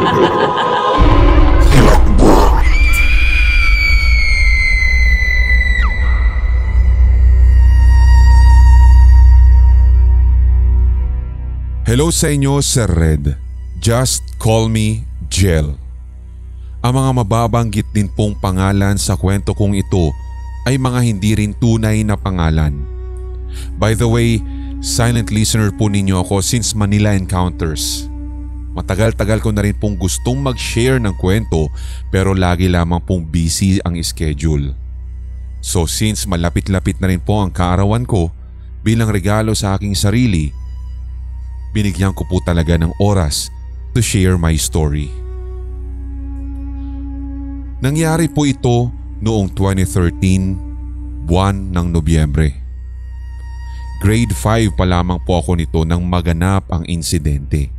Hello sa inyo, Sir Red. Just call me Jel. Ang mga mababanggit din pong pangalan sa kwento kong ito ay mga hindi rin tunay na pangalan. By the way, silent listener po ninyo ako since Manila Encounters. Matagal-tagal ko na rin pong gustong mag-share ng kwento pero lagi lamang pong busy ang schedule. So since malapit-lapit na rin po ang kaarawan ko, bilang regalo sa aking sarili, binigyan ko po talaga ng oras to share my story. Nangyari po ito noong 2013, buwan ng Nobyembre. Grade 5 pa lamang po ako nito nang maganap ang insidente.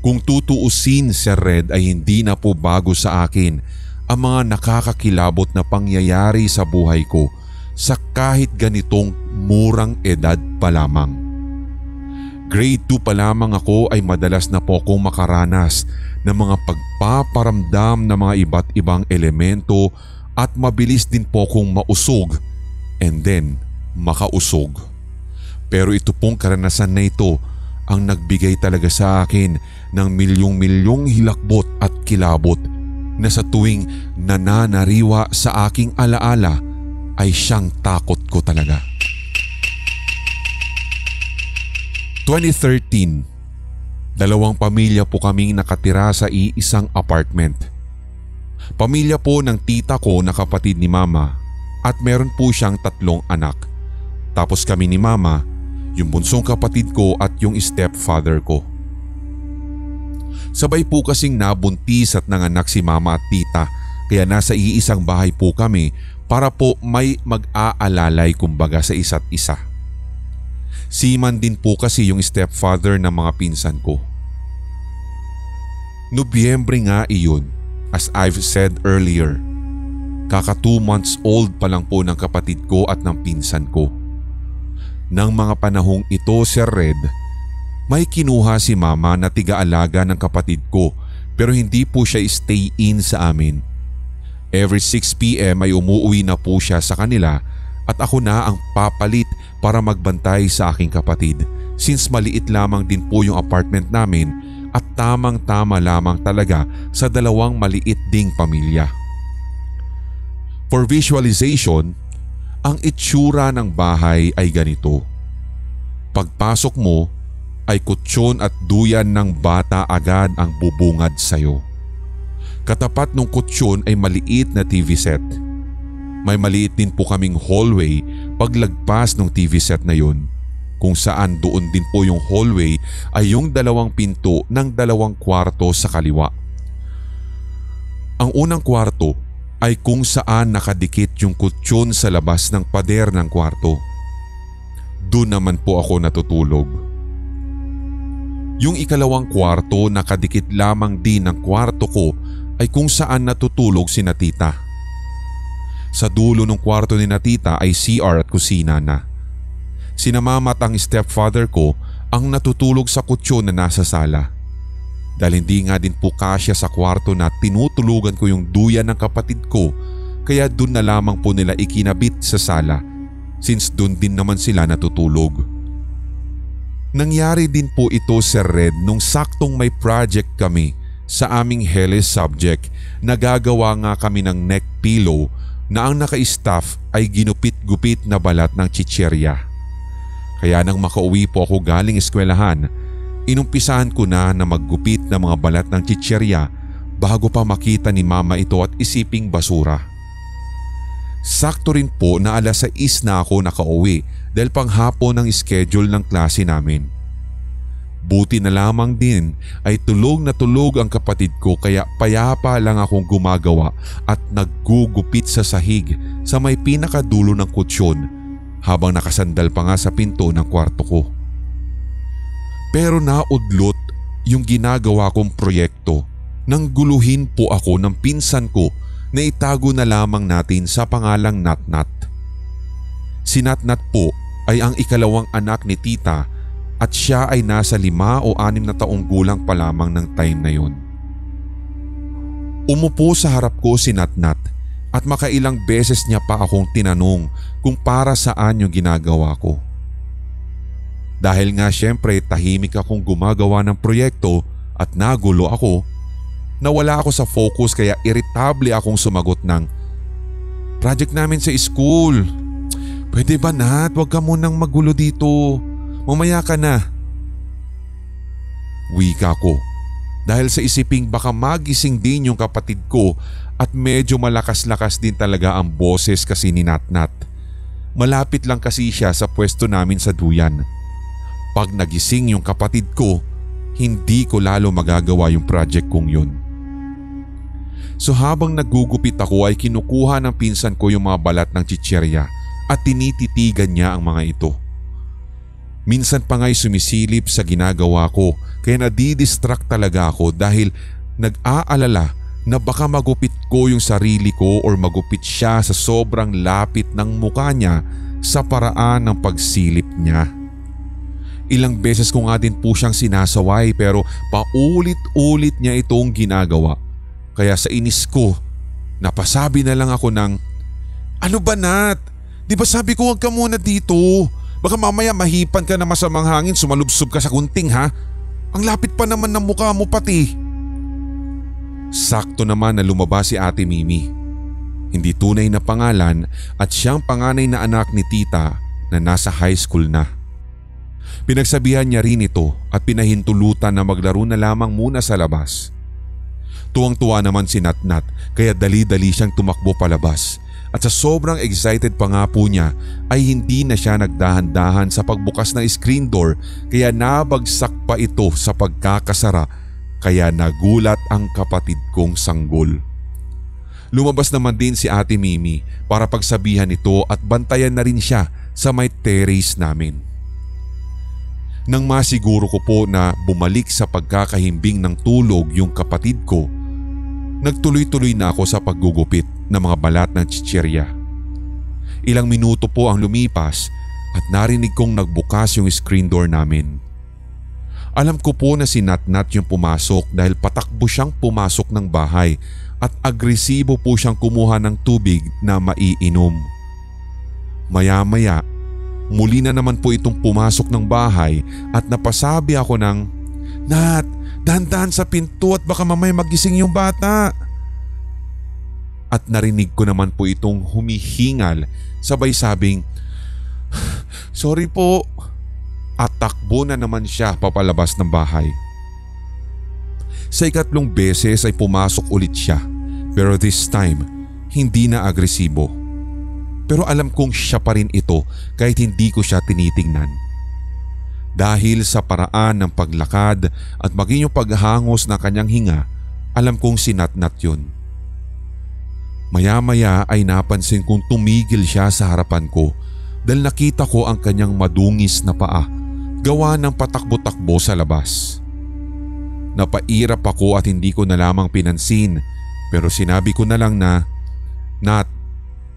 Kung tutuusin, Sir Red, ay hindi na po bago sa akin ang mga nakakakilabot na pangyayari sa buhay ko sa kahit ganitong murang edad pa lamang. Grade 2 pa lamang ako ay madalas na po akong makaranas ng mga pagpaparamdam ng mga iba't ibang elemento at mabilis din po akong mausog and then makausog. Pero ito pong karanasan na ito ang nagbigay talaga sa akin ng milyong-milyong hilakbot at kilabot na sa tuwing nananariwa sa aking alaala ay siyang takot ko talaga. 2013, 2 pamilya po kaming nakatira sa iisang apartment. Pamilya po ng tita ko na kapatid ni mama at meron po siyang 3 anak. Tapos kami ni mama, yung bunsong kapatid ko at yung stepfather ko. Sabay po kasing nabuntis at nanganak si mama at tita kaya nasa iisang bahay po kami para po may mag-aalalay kumbaga sa isa't isa. Seaman din po kasi yung stepfather ng mga pinsan ko. Nobyembre nga iyon, as I've said earlier. Kaka 2 months old pa lang po ng kapatid ko at ng pinsan ko. Nang mga panahong ito, Sir Red, may kinuha si mama na tiga-alaga ng kapatid ko pero hindi po siya stay in sa amin. Every 6 p.m. ay umuwi na po siya sa kanila at ako na ang papalit para magbantay sa aking kapatid since maliit lamang din po yung apartment namin at tamang-tama lamang talaga sa 2 maliit ding pamilya. For visualization, ang itsura ng bahay ay ganito. Pagpasok mo ay kutsyon at duyan ng bata agad ang bubungad sayo. Katapat ng kutsyon ay maliit na TV set. May maliit din po kaming hallway paglagpas ng TV set na yun, kung saan doon din po yung hallway ay yung 2 pinto ng 2 kwarto sa kaliwa. Ang unang kwarto ay kung saan nakadikit yung kutsyon sa labas ng pader ng kwarto. Doon naman po ako natutulog. Yung ikalawang kwarto nakadikit lamang din ng kwarto ko ay kung saan natutulog si Tita. Sa dulo ng kwarto ni Tita ay CR at kusina na. Sina mama at ang stepfather ko ang natutulog sa kutsyon na nasa sala. Dahil hindi nga din po kasya sa kwarto na tinutulugan ko yung duyan ng kapatid ko kaya dun na lamang po nila ikinabit sa sala since dun din naman sila natutulog. Nangyari din po ito, Sir Red, nung saktong may project kami sa aming Heles subject na gagawa nga kami ng neck pillow na ang naka-staff ay ginupit-gupit na balat ng chicherya. Kaya nang makauwi po ako galing eskwelahan, inumpisahan ko na maggupit ng mga balat ng chicherya bago pa makita ni mama ito at isiping basura. Sakto rin po na 6:00 na ako nakauwi dahil panghapon ang schedule ng klase namin. Buti na lamang din ay tulog na tulog ang kapatid ko kaya payapa lang akong gumagawa at naggugupit sa sahig sa may pinakadulo ng kutsyon habang nakasandal pa nga sa pinto ng kwarto ko. Pero naudlot yung ginagawa kong proyekto nang guluhin po ako ng pinsan ko na itago na lamang natin sa pangalang Natnat. Si Natnat po ay ang ikalawang anak ni Tita at siya ay nasa 5 o 6 na taong gulang pa lamang ng time na yun. Umupo sa harap ko si Natnat at makailang beses niya pa akong tinanong kung para saan yung ginagawa ko. Dahil nga syempre tahimik akong gumagawa ng proyekto at nagulo ako, nawala ako sa focus kaya irritable akong sumagot ng, "Project namin sa school. Pwede ba Nat, wag ka munang magulo dito. Mamaya ka na." Wika ko dahil sa isiping baka magising din yung kapatid ko at medyo malakas-lakas din talaga ang boses kasi ni Natnat. Malapit lang kasi siya sa pwesto namin sa duyan. Pag nagising yung kapatid ko, hindi ko lalo magagawa yung project kong yun. So habang nagugupit ako ay kinukuha ng pinsan ko yung mga balat ng chicherya at tinititigan niya ang mga ito. Minsan pa nga'y sumisilip sa ginagawa ko kaya nadidistract talaga ako dahil nag-aalala na baka magupit ko yung sarili ko or magupit siya sa sobrang lapit ng mukha niya sa paraan ng pagsilip niya. Ilang beses ko nga din po siyang sinasaway pero paulit-ulit niya itong ginagawa. Kaya sa inis ko, napasabi na lang ako ng, "Ano ba Nat? Di ba sabi ko huwag ka muna dito? Baka mamaya mahipan ka na masamang hangin, sumalubsob ka sa kunting ha? Ang lapit pa naman ng mukha mo pati." Sakto naman na lumabas si Ate Mimi. Hindi tunay na pangalan at siyang panganay na anak ni tita na nasa high school na. Pinagsabihan niya rin ito at pinahintulutan na maglaro na lamang muna sa labas. Tuwang-tuwa naman si Natnat kaya dali-dali siyang tumakbo palabas at sa sobrang excited pa nga po niya ay hindi na siya nagdahan-dahan sa pagbukas ng screen door kaya nabagsak pa ito sa pagkakasara kaya nagulat ang kapatid kong sanggol. Lumabas naman din si Ate Mimi para pagsabihan ito at bantayan na rin siya sa may terrace namin. Nang masiguro ko po na bumalik sa pagkakahimbing ng tulog yung kapatid ko, nagtuloy-tuloy na ako sa paggugupit ng mga balat ng chicherya. Ilang minuto po ang lumipas at narinig kong nagbukas yung screen door namin. Alam ko po na si Natnat yung pumasok dahil patakbo siyang pumasok ng bahay at agresibo po siyang kumuha ng tubig na maiinom. Maya-maya, muli na naman po itong pumasok ng bahay at napasabi ako ng, "Nat, dahan-dahan sa pinto at baka mamay magising yung bata." At narinig ko naman po itong humihingal sabay sabing, "Sorry po." At takbo na naman siya papalabas ng bahay. Sa ikatlong beses ay pumasok ulit siya pero this time hindi na agresibo. Pero alam kong siya pa rin ito kahit hindi ko siya tinitingnan. Dahil sa paraan ng paglakad at maging yung paghangos ng kanyang hinga, alam kong si Natnat yun. Maya-maya ay napansin kong tumigil siya sa harapan ko dahil nakita ko ang kanyang madungis na paa gawa ng patakbo-takbo sa labas. Napairap ako at hindi ko na lamang pinansin pero sinabi ko na lang na, "Nat,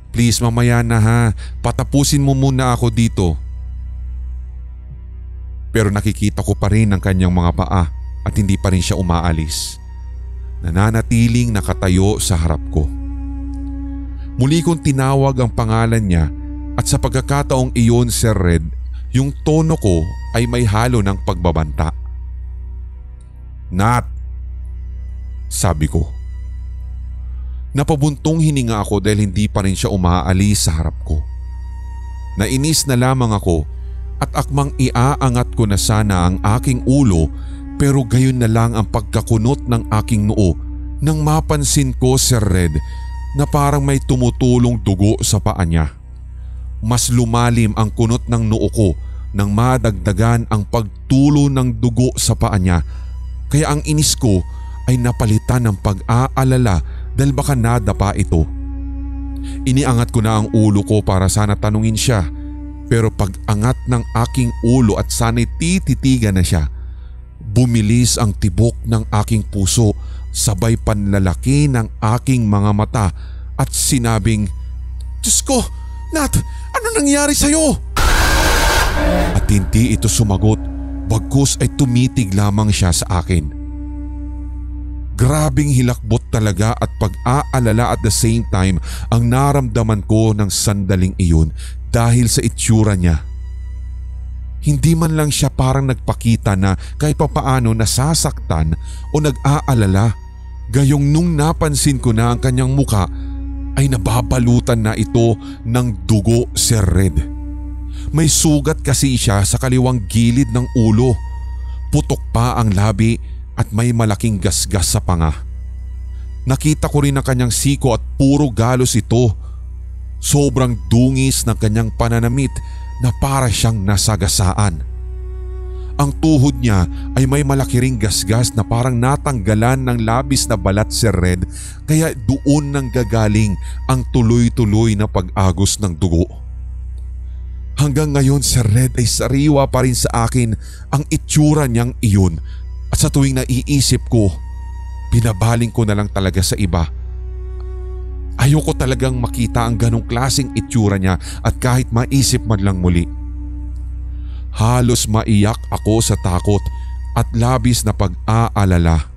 please mamaya na ha, patapusin mo muna ako dito." Pero nakikita ko pa rin ang kanyang mga paa at hindi pa rin siya umaalis. Nananatiling nakatayo sa harap ko. Muli kong tinawag ang pangalan niya at sa pagkakataong iyon, Sir Red, yung tono ko ay may halo ng pagbabanta. "Nat!" sabi ko. Napabuntong hininga ako dahil hindi pa rin siya umaalis sa harap ko. Nainis na lamang ako at akmang iaangat ko na sana ang aking ulo pero gayon na lang ang pagkakunot ng aking noo nang mapansin ko, Sir Red, na parang may tumutulong dugo sa paa niya. Mas lumalim ang kunot ng noo ko nang madagdagan ang pagtulo ng dugo sa paa niya kaya ang inis ko ay napalitan ng pag-aalala dahil baka nadapa ito. Iniangat ko na ang ulo ko para sana tanungin siya pero pag-angat ng aking ulo at sana'y tititigan na siya, bumilis ang tibok ng aking puso sabay panlalaki ng aking mga mata at sinabing, "Diyos ko, Nat, ano nangyari sa'yo?" At hindi ito sumagot Bagkus ay tumitig lamang siya sa akin. Grabing hilakbot talaga at pag-aalala at the same time ang naramdaman ko ng sandaling iyon dahil sa itsura niya. Hindi man lang siya parang nagpakita na kahit papaano nasasaktan o nag-aalala, gayong nung napansin ko na ang kanyang muka ay nababalutan na ito ng dugo, Sir Red. May sugat kasi siya sa kaliwang gilid ng ulo. Putok pa ang labi at may malaking gasgas sa panga. Nakita ko rin ang kanyang siko at puro galos ito. Sobrang dungis ng kanyang pananamit na para siyang nasagasaan. Ang tuhod niya ay may malaki ring gasgas na parang natanggalan ng labis na balat, Sir Red, kaya doon nang gagaling ang tuloy-tuloy na pag-agos ng dugo. Hanggang ngayon, Sir Red, ay sariwa pa rin sa akin ang itsura niyang iyon at sa tuwing naiisip ko, binabaling ko na lang talaga sa iba. Ayoko talagang makita ang ganong klaseng itsura niya at kahit maisip man lang muli. Halos maiyak ako sa takot at labis na pag-aalala.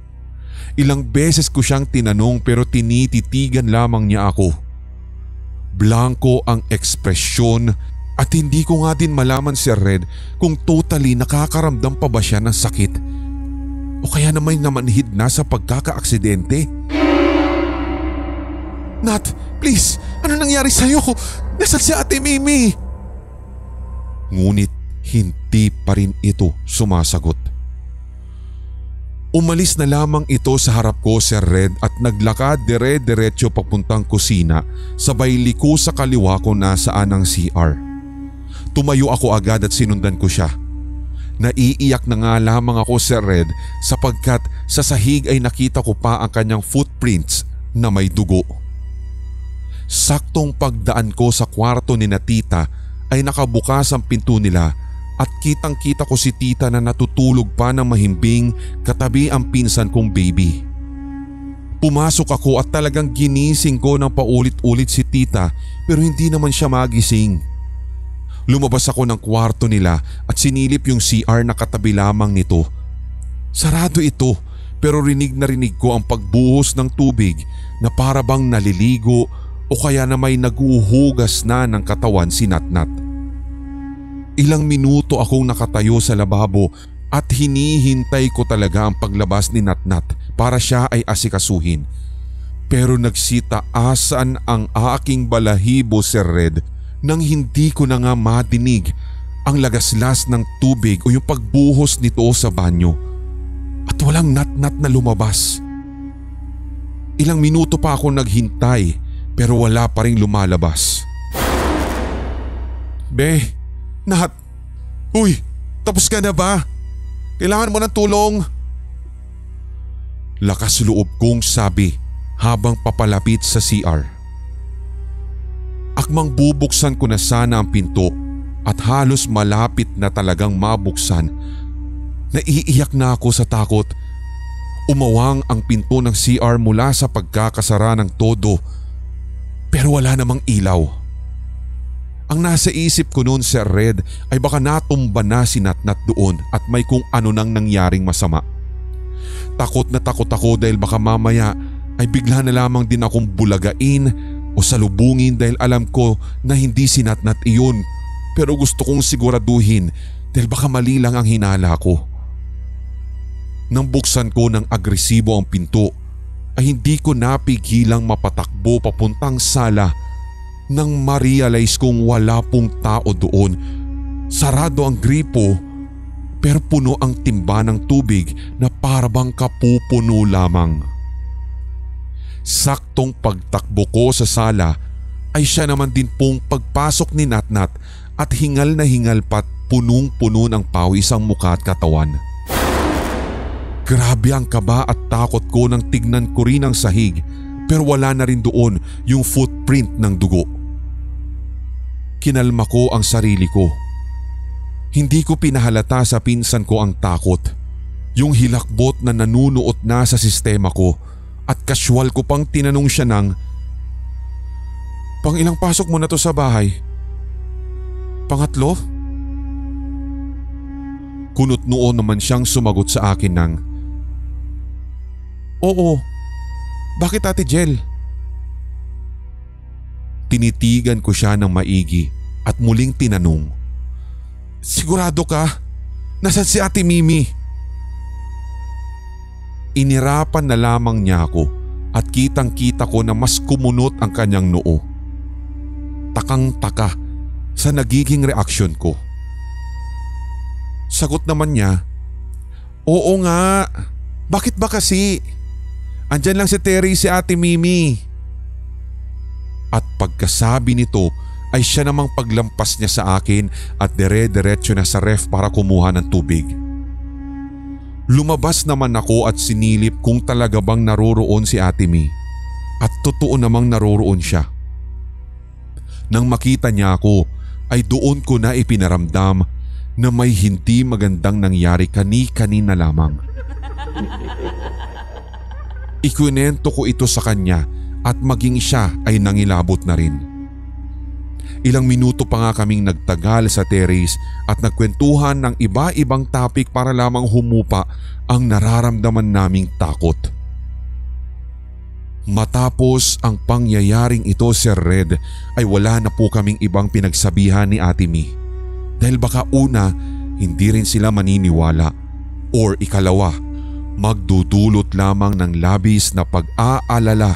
Ilang beses ko siyang tinanong pero tinititigan lamang niya ako. Blanko ang ekspresyon at hindi ko nga din malaman, Sir Red, kung totally nakakaramdam pa ba siya ng sakit o kaya naman namanhid na sa pagkakaaksidente. Nat, please, ano nangyari sa'yo? Nasaan si Ate Mimi? Ngunit hindi pa rin ito sumasagot. Umalis na lamang ito sa harap ko, Sir Red, at naglakad dire-diretso papuntang kusina, sabay liko sa kaliwa ko na saan ang CR. Tumayo ako agad at sinundan ko siya. Naiiyak na nga lamang ako, Sir Red, sapagkat sa sahig ay nakita ko pa ang kanyang footprints na may dugo. Saktong pagdaan ko sa kwarto ni na Tita ay nakabukas ang pinto nila at kitang-kita ko si Tita na natutulog pa ng mahimbing katabi ang pinsan kong baby. Pumasok ako at talagang ginising ko ng paulit-ulit si Tita pero hindi naman siya magising. Lumabas ako ng kwarto nila at sinilip yung CR na katabi lamang nito. Sarado ito pero rinig na rinig ko ang pagbuhos ng tubig na para bang naliligo o kaya na may naguhugas na ng katawan si Natnat. Ilang minuto akong nakatayo sa lababo at hinihintay ko talaga ang paglabas ni Natnat para siya ay asikasuhin. Pero nagsitaasan ang aking balahibo, Sir Red, nang hindi ko na nga madinig ang lagaslas ng tubig o yung pagbuhos nito sa banyo. At walang Natnat na lumabas. Ilang minuto pa ako naghintay pero wala pa ring lumalabas. Be, Nat, uy, tapos ka na ba? Kailangan mo ng tulong. Lakas loob kong sabi habang papalapit sa CR. Akmang bubuksan ko na sana ang pinto at halos malapit na talagang mabuksan. Naiiyak na ako sa takot. Umawang ang pinto ng CR mula sa pagkakasara ng todo pero wala namang ilaw. Ang nasa isip ko noon, Sir Red, ay baka natumba na si Natnat doon at may kung ano nang nangyaring masama. Takot na takot ako dahil baka mamaya ay bigla na lamang din akong bulagain o salubungin dahil alam ko na hindi si Natnat iyon pero gusto kong siguraduhin dahil baka mali lang ang hinala ko. Nang buksan ko ng agresibo ang pinto ay hindi ko napigilang mapatakbo papuntang sala nang ma-realize kong wala pong tao doon. Sarado ang gripo pero puno ang timba ng tubig na parabang kapupuno lamang. Saktong pagtakbo ko sa sala ay siya naman din pong pagpasok ni Natnat at hingal na hingal pat punong-puno ng pawis ang mukha at katawan. Grabe ang kaba at takot ko nang tignan ko rin ang sahig pero wala na rin doon yung footprint ng dugo. Kinalma ko ang sarili ko. Hindi ko pinahalata sa pinsan ko ang takot. Yung hilakbot na nanunuot na sa sistema ko at kasyual ko pang tinanong siya ng, "Pang ilang pasok mo na to sa bahay? Pangatlo?" Kunot noo naman siyang sumagot sa akin ng, "Oo, bakit Ate Jel?" Tinitigan ko siya ng maigi at muling tinanong, "Sigurado ka? Nasaan si Ate Mimi?" Inirapan na lamang niya ako at kitang-kita ko na mas kumunot ang kanyang noo. Takang-taka sa nagiging reaksyon ko. Sagot naman niya, "Oo nga, bakit ba kasi? Andyan lang si Terry, si Ate Mimi." At pagkasabi nito ay siya namang paglampas niya sa akin at dire-diretso na sa ref para kumuha ng tubig. Lumabas naman ako at sinilip kung talaga bang naroroon si Ate Mi. At totoo namang naroroon siya. Nang makita niya ako ay doon ko na ipinaramdam na may hindi magandang nangyari kani-kanina lamang. Ikunento ko ito sa kanya at maging siya ay nangilabot na rin. Ilang minuto pa nga kaming nagtagal sa terrace at nagkwentuhan ng iba-ibang topic para lamang humupa ang nararamdaman naming takot. Matapos ang pangyayaring ito, Sir Red, ay wala na po kaming ibang pinagsabihan ni Ate Mi. Dahil baka una, hindi rin sila maniniwala or ikalawa, magdudulot lamang ng labis na pag-aalala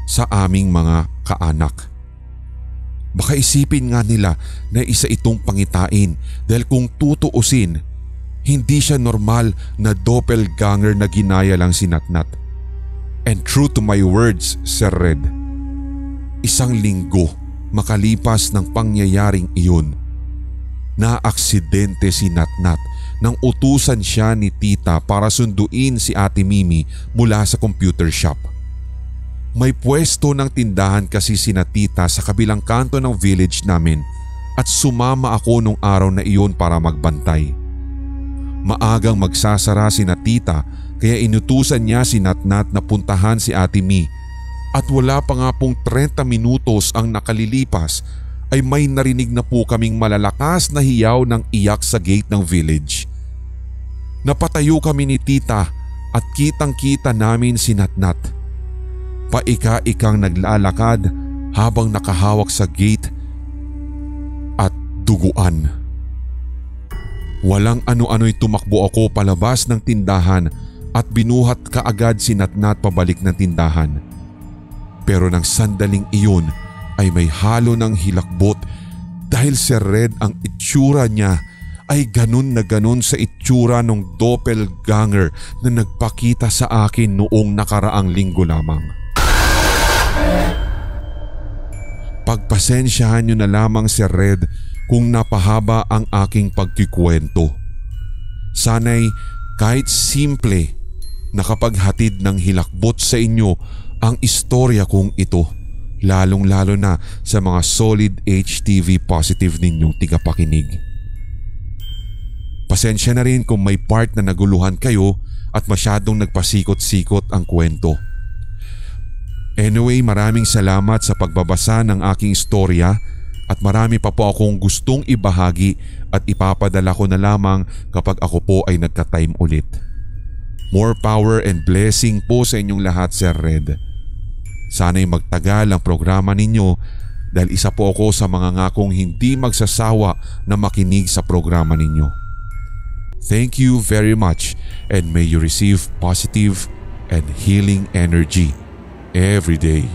sa aming mga kaanak. Baka isipin nga nila na isa itong pangitain dahil kung tutuusin, hindi siya normal na doppelganger na ginaya lang si Natnat. And true to my words, Sir Red, isang linggo makalipas ng pangyayaring iyon, naaksidente si Natnat nang utusan siya ni Tita para sunduin si Ate Mimi mula sa computer shop. May pwesto ng tindahan kasi si Tita sa kabilang kanto ng village namin at sumama ako nung araw na iyon para magbantay. Maagang magsasara si Tita kaya inutusan niya si Natnat na puntahan si Ate Mi at wala pa nga pong 30 minutos ang nakalilipas ay may narinig na po kaming malalakas na hiyaw ng iyak sa gate ng village. Napatayo kami ni Tita at kitang-kita namin si Natnat. Paika-ikang naglalakad habang nakahawak sa gate at duguan. Walang ano-ano'y tumakbo ako palabas ng tindahan at binuhat kaagad si Natnat pabalik ng tindahan. Pero nang sandaling iyon ay may halo ng hilakbot dahil si Red ang itsura niya ay ganun na ganun sa itsura ng doppelganger na nagpakita sa akin noong nakaraang linggo lamang. Pagpasensyahan niyo na lamang si Red kung napahaba ang aking pagkikwento. Sana'y kahit simple nakapaghatid ng hilakbot sa inyo ang istorya kong ito, lalong-lalo na sa mga solid HTV positive ninyong tigapakinig. Pasensya na rin kung may part na naguluhan kayo at masyadong nagpasikot-sikot ang kwento. Anyway, maraming salamat sa pagbabasa ng aking istorya at marami pa po akong gustong ibahagi at ipapadala ko na lamang kapag ako po ay nagka-time ulit. More power and blessing po sa inyong lahat, Sir Red. Sana'y magtagal ang programa ninyo dahil isa po ako sa mga ngakong hindi magsasawa na makinig sa programa ninyo. Thank you very much and may you receive positive and healing energy every day.